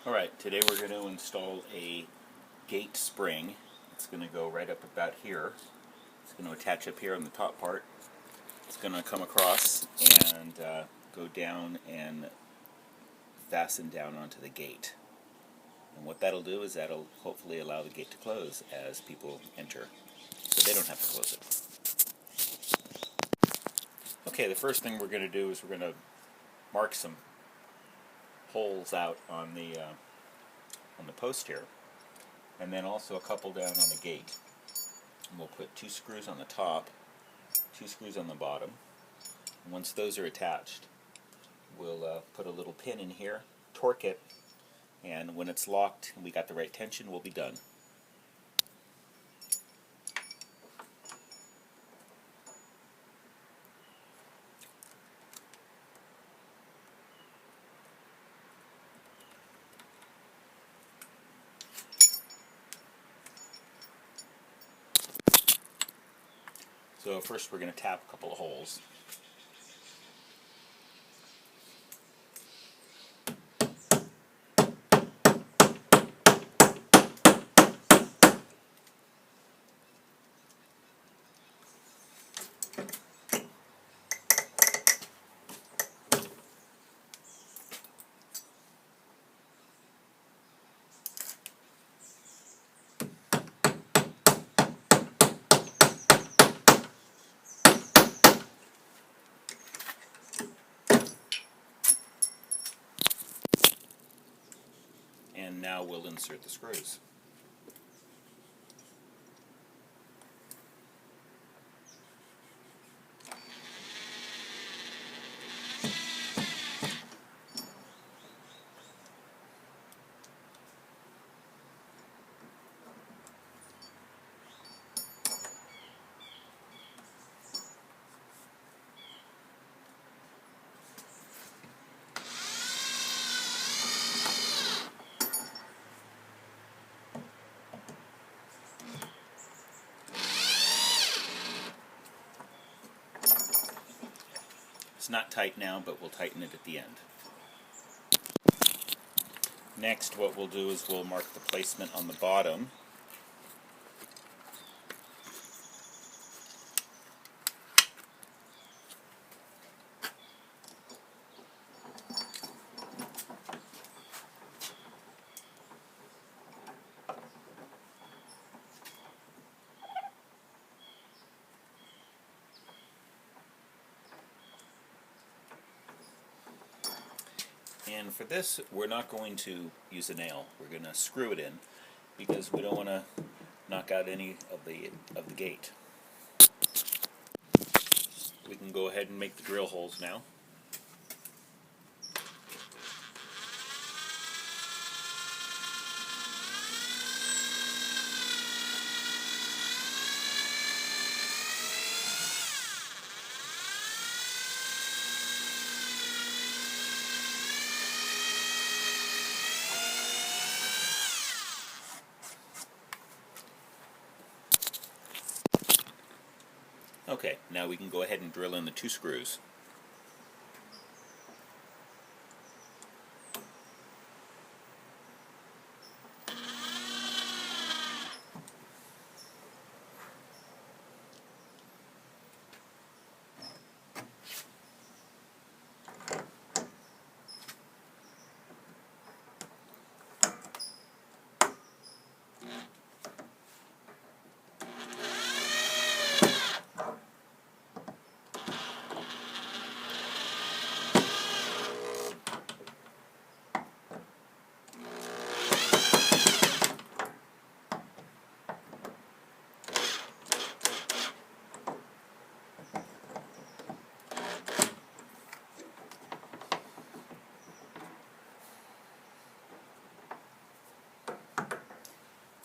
Alright, today we're going to install a gate spring. It's going to go right up about here. It's going to attach up here on the top part. It's going to come across and go down and fasten down onto the gate. And what that'll do is that'll hopefully allow the gate to close as people enter, so they don't have to close it. Okay, the first thing we're going to do is we're going to mark some holes out on the post here, and then also a couple down on the gate. And we'll put 2 screws on the top, 2 screws on the bottom. And once those are attached, we'll put a little pin in here, torque it, and when it's locked and we got the right tension, we'll be done. So first we're going to tap a couple of holes. And now we'll insert the screws. It's not tight now, but we'll tighten it at the end. Next, what we'll do is we'll mark the placement on the bottom. And for this, we're not going to use a nail. We're going to screw it in because we don't want to knock out any of the gate. We can go ahead and make the drill holes now. Okay, now we can go ahead and drill in the 2 screws.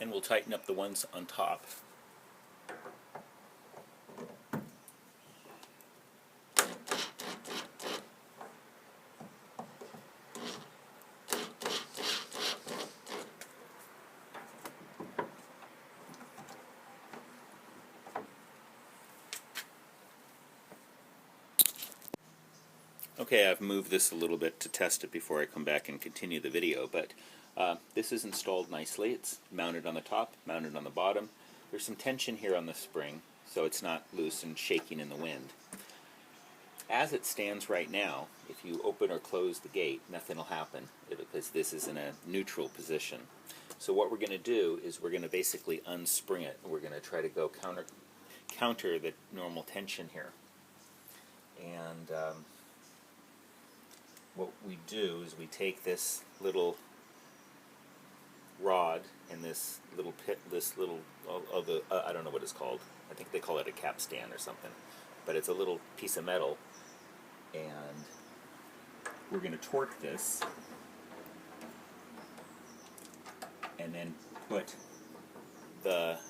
And we'll tighten up the ones on top. Okay, I've moved this a little bit to test it before I come back and continue the video, but this is installed nicely. It's mounted on the top, mounted on the bottom. There's some tension here on the spring, so it's not loose and shaking in the wind. As it stands right now, if you open or close the gate, nothing will happen because this is in a neutral position. So what we're going to do is we're going to basically unspring it. We're going to try to go counter the normal tension here. And what we do is we take this little rod and this little I don't know what it's called. I think they call it a capstan or something. But it's a little piece of metal, and we're going to torque this and then put that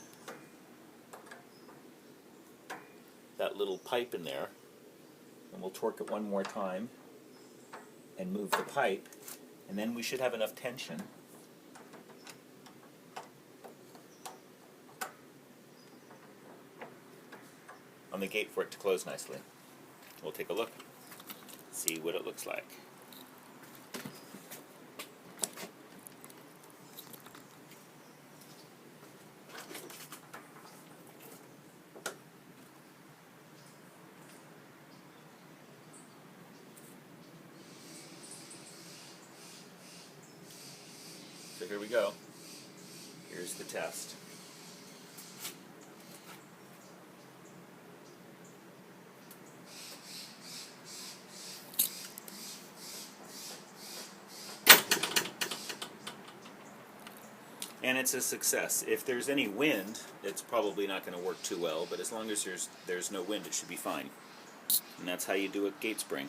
little pipe in there, and we'll torque it one more time and move the pipe, and then we should have enough tension on the gate for it to close nicely. We'll take a look, see what it looks like. So here we go. Here's the test. And it's a success. If there's any wind, it's probably not going to work too well, but as long as there's no wind, it should be fine. And that's how you do a gate spring.